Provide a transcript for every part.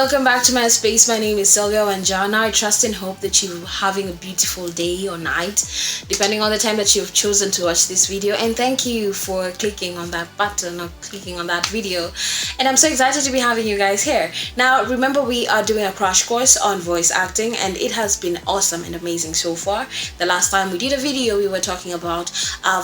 welcome back to my space. My name is Sylvia Wanjana. I trust and hope that you're having a beautiful day or night, depending on the time that you've chosen to watch this video. And thank you for clicking on that button or clicking on that video. And I'm so excited to be having you guys here. Now, remember, we are doing a crash course on voice acting, and it has been awesome and amazing so far. The last time we did a video, we were talking about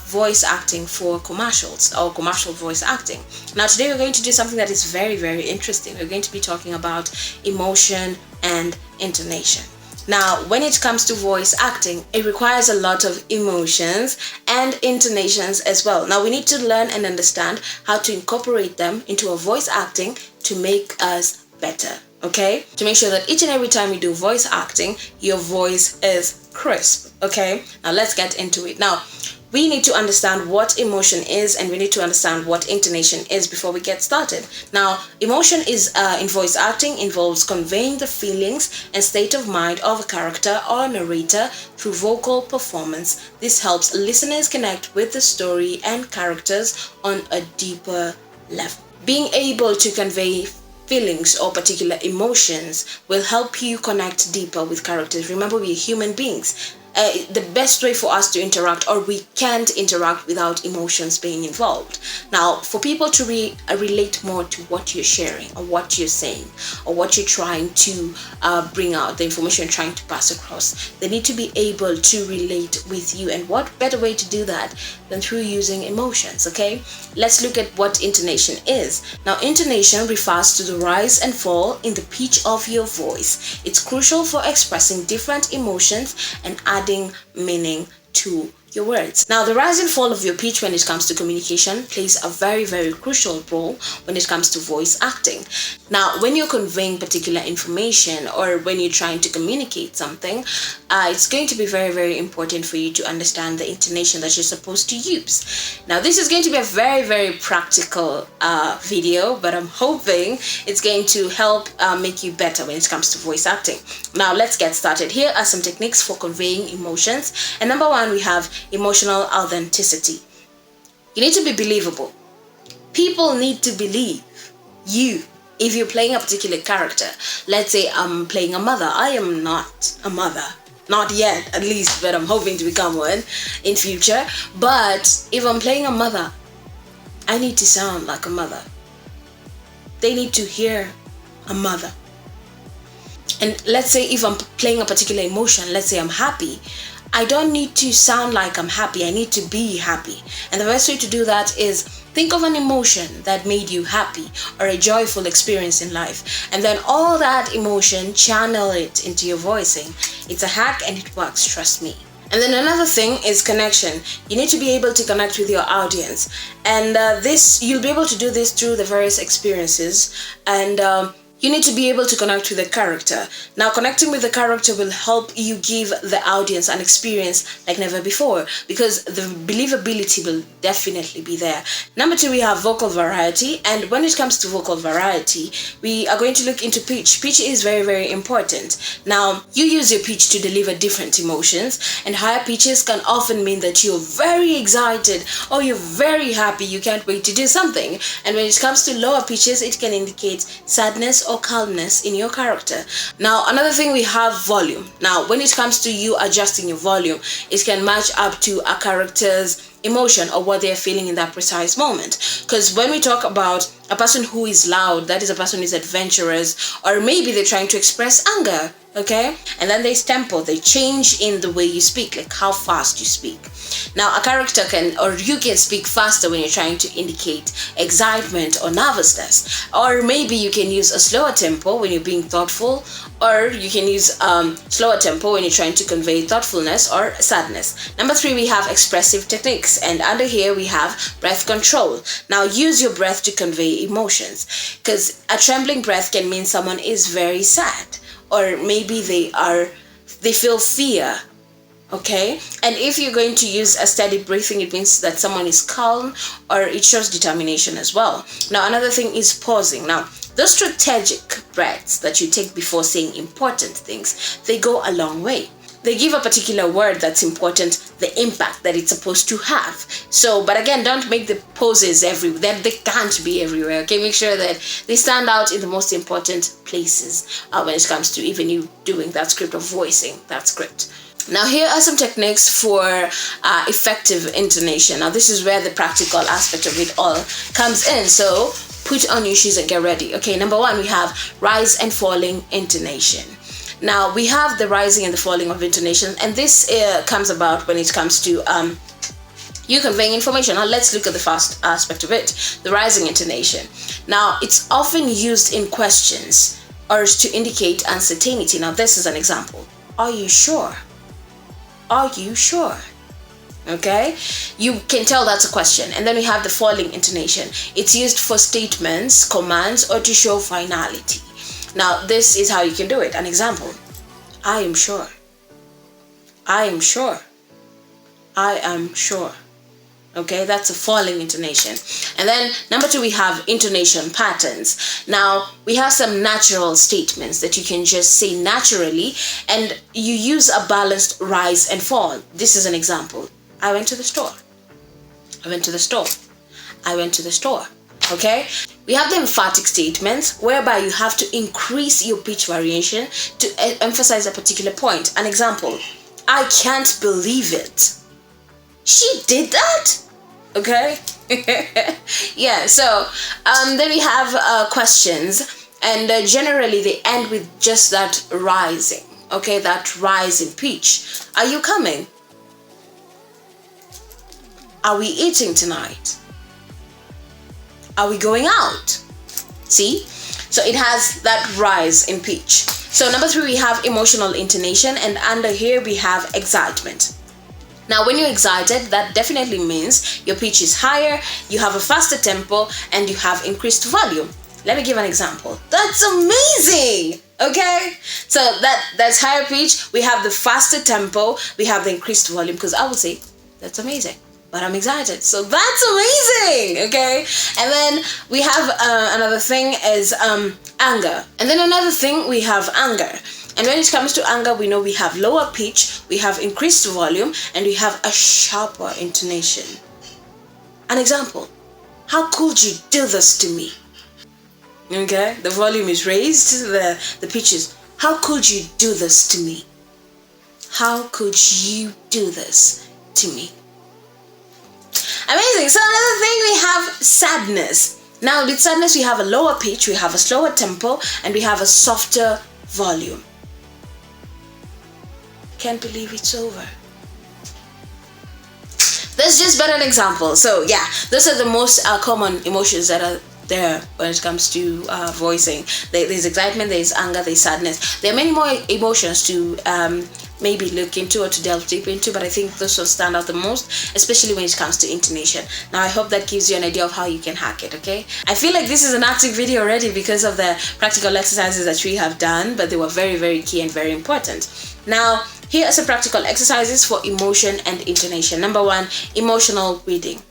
voice acting for commercials or commercial voice acting. Now, today we're going to do something that is very, very interesting. We're going to be talking about emotion and intonation. Now, when it comes to voice acting, it requires a lot of emotions and intonations as well. Now, we need to learn and understand how to incorporate them into a voice acting to make us better, okay? To make sure that each and every time you do voice acting, your voice is crisp, okay? Now, let's get into it. Now, we need to understand what emotion is, and we need to understand what intonation is before we get started. Now, emotion is in voice acting involves conveying the feelings and state of mind of a character or narrator through vocal performance. This helps listeners connect with the story and characters on a deeper level. Being able to convey feelings or particular emotions will help you connect deeper with characters. Remember, we are human beings. The best way for us to interact, or we can't interact without emotions being involved. Now, for people to relate more to what you're sharing or what you're saying or what you're trying to bring out, the information you're trying to pass across, they need to be able to relate with you. And what better way to do that than through using emotions, okay? Let's look at what intonation is. Now, intonation refers to the rise and fall in the pitch of your voice. It's crucial for expressing different emotions and adding meaning to your words. Now, the rise and fall of your pitch when it comes to communication plays a very, very crucial role when it comes to voice acting. Now, when you're conveying particular information or when you're trying to communicate something, it's going to be very, very important for you to understand the intonation that you're supposed to use. Now, this is going to be a very, very practical video, but I'm hoping it's going to help make you better when it comes to voice acting. Now, let's get started. Here are some techniques for conveying emotions. And number one, we have emotional authenticity. You need to be believable. People need to believe you. If you're playing a particular character, let's say I'm playing a mother. I am not a mother. Not yet, at least, but I'm hoping to become one in future. But if I'm playing a mother, I need to sound like a mother. They need to hear a mother. And let's say if I'm playing a particular emotion, let's say I'm happy, I don't need to sound like I'm happy. I need to be happy. And the best way to do that is think of an emotion that made you happy or a joyful experience in life. And then all that emotion, channel it into your voicing. It's a hack and it works, trust me. And then another thing is connection. You need to be able to connect with your audience. And you'll be able to do this through the various experiences. And you need to be able to connect with the character. Now, connecting with the character will help you give the audience an experience like never before, because the believability will definitely be there. Number two, we have vocal variety. And when it comes to vocal variety, we are going to look into pitch. Pitch is very, very important. Now, you use your pitch to deliver different emotions, and higher pitches can often mean that you're very excited or you're very happy, you can't wait to do something. And when it comes to lower pitches, it can indicate sadness or calmness in your character. Now, another thing, we have volume. Now, when it comes to you adjusting your volume, it can match up to a character's emotion or what they're feeling in that precise moment. Because when we talk about a person who is loud, that is a person who is adventurous, or maybe they're trying to express anger, okay? And then there's tempo. They change in the way you speak, like how fast you speak. Now, a character you can speak faster when you're trying to indicate excitement or nervousness. Or maybe you can use a slower tempo when you're being thoughtful, or you can use slower tempo when you're trying to convey thoughtfulness or sadness. Number three, we have expressive techniques. And under here, we have breath control. Now, use your breath to convey emotions, because a trembling breath can mean someone is very sad, or maybe they feel fear. Okay, and if you're going to use a steady breathing, it means that someone is calm, or it shows determination as well. Now, another thing is pausing. Now, those strategic breaths that you take before saying important things, they go a long way. they give a particular word that's important, the impact that it's supposed to have. So, but again, don't make the poses everywhere. They can't be everywhere. Okay, make sure that they stand out in the most important places when it comes to even you doing that script or voicing that script. Now, here are some techniques for effective intonation. Now, this is where the practical aspect of it all comes in. So, put on your shoes and get ready. Okay, number one, we have rise and falling intonation. Now, we have the rising and the falling of intonation, and this comes about when it comes to you conveying information. Now, let's look at the first aspect of it, the rising intonation. Now, it's often used in questions or to indicate uncertainty. Now, this is an example. Are you sure? Are you sure? Okay, you can tell that's a question. And then we have the falling intonation. It's used for statements, commands, or to show finality. Now, this is how you can do it. An example: I am sure. I am sure. I am sure. Okay, that's a falling intonation. And then number two, we have intonation patterns. Now, we have some natural statements that you can just say naturally, and you use a balanced rise and fall. This is an example. I went to the store. I went to the store. I went to the store. Okay, we have the emphatic statements whereby you have to increase your pitch variation to emphasize a particular point. An example: I can't believe it. She did that. Okay. Yeah, so then we have questions, and generally they end with just that rising. Okay, that rise in pitch. Are you coming? Are we eating tonight? Are we going out? See? So it has that rise in pitch. So number three, we have emotional intonation, and under here we have excitement. Now, when you're excited, that definitely means your pitch is higher, you have a faster tempo, and you have increased volume. Let me give an example. That's amazing! Okay? So that's higher pitch, we have the faster tempo, we have the increased volume, because I would say, that's amazing, but I'm excited. So that's amazing! Okay? And then we have another thing is anger. And then another thing, we have anger. And when it comes to anger, we know we have lower pitch, we have increased volume, and we have a sharper intonation. An example: how could you do this to me? Okay, the volume is raised, the pitch is, how could you do this to me? How could you do this to me? Amazing. So another thing, we have sadness. Now, with sadness, we have a lower pitch, we have a slower tempo, and we have a softer volume. Can't believe it's over. That's just but an example. So yeah, those are the most common emotions that are there when it comes to voicing. There's excitement, there's anger, there's sadness. There are many more emotions to maybe look into or to delve deep into, but I think those will stand out the most, especially when it comes to intonation. Now, I hope that gives you an idea of how you can hack it. Okay, I feel like this is an active video already because of the practical exercises that we have done, but they were very, very key and very important. Now, here are some practical exercises for emotion and intonation. Number one, emotional reading.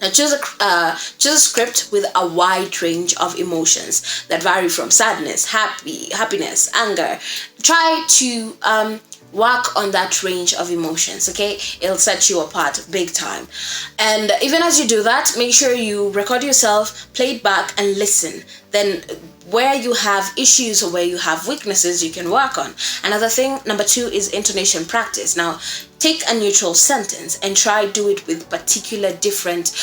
Now, choose a script with a wide range of emotions that vary from sadness, happiness, anger. Try to work on that range of emotions. Okay, it'll set you apart big time. And even as you do that, make sure you record yourself, play it back, and listen. Then where you have issues or where you have weaknesses, you can work on. Another thing, number two, is intonation practice. Now, take a neutral sentence and try do it with particular different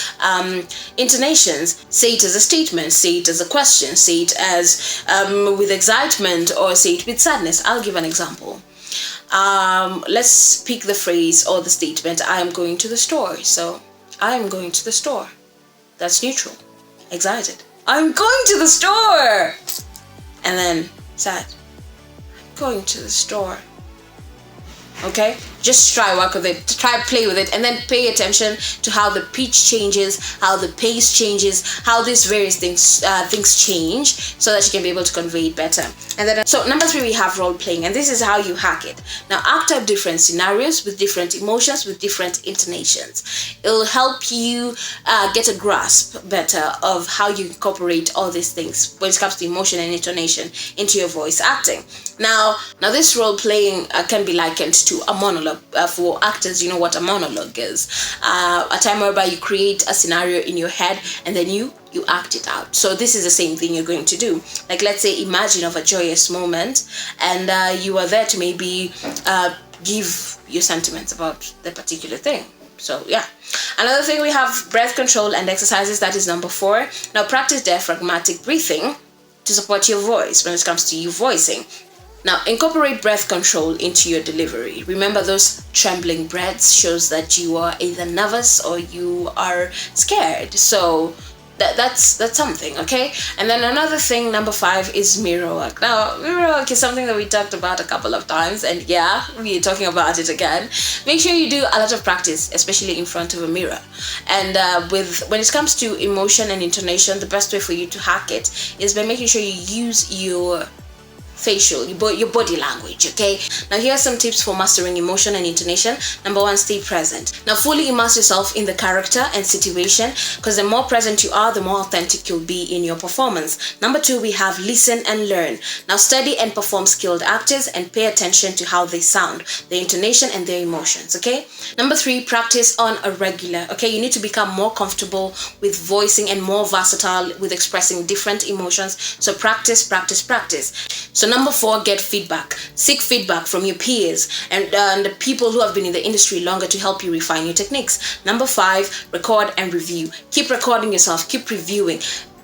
intonations. Say it as a statement, say it as a question, say it as with excitement, or say it with sadness. I'll give an example. Let's pick the phrase or the statement, I am going to the store. So, I am going to the store. That's neutral. Excited. I'm going to the store. And then sad. I'm going to the store. Okay, just try work with it, try play with it, and then pay attention to how the pitch changes, how the pace changes, how these various things change, so that you can be able to convey it better. And then, so number three, we have role playing, and this is how you hack it. Now, act out different scenarios with different emotions, with different intonations. It'll help you get a grasp better of how you incorporate all these things when it comes to emotion and intonation into your voice acting. Now this role playing can be likened to a monologue. For actors, you know what a monologue is. A time whereby you create a scenario in your head and then you act it out. So this is the same thing you're going to do. Like, let's say, imagine of a joyous moment, and you are there to maybe give your sentiments about the particular thing. So yeah. Another thing, we have breath control and exercises. That is number 4. Now practice diaphragmatic breathing to support your voice when it comes to you voicing. Now incorporate breath control into your delivery. Remember, those trembling breaths shows that you are either nervous or you are scared. So that's something, okay? And then another thing, number 5, is mirror work. Now mirror work is something that we talked about a couple of times, and yeah, we're talking about it again. Make sure you do a lot of practice, especially in front of a mirror. And when it comes to emotion and intonation, the best way for you to hack it is by making sure you use your facial, your body language, okay? Now here are some tips for mastering emotion and intonation. Number 1, stay present. Now fully immerse yourself in the character and situation, because the more present you are, the more authentic you'll be in your performance. Number 2, we have listen and learn. Now study and perform skilled actors and pay attention to how they sound, their intonation and their emotions, okay? Number 3, practice on a regular, okay? You need to become more comfortable with voicing and more versatile with expressing different emotions. So practice, practice, practice. So number 4, get feedback. Seek feedback from your peers and the people who have been in the industry longer to help you refine your techniques. Number 5, record and review. Keep recording yourself, keep reviewing.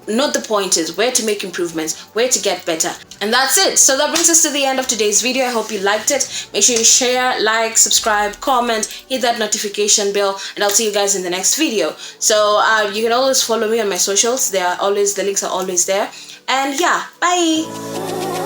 Note the pointers, where to make improvements, where to get better. And that's it. So that brings us to the end of today's video. I hope you liked it. Make sure you share, like, subscribe, comment, hit that notification bell, and I'll see you guys in the next video. So you can always follow me on my socials. The links are always there. And yeah, bye.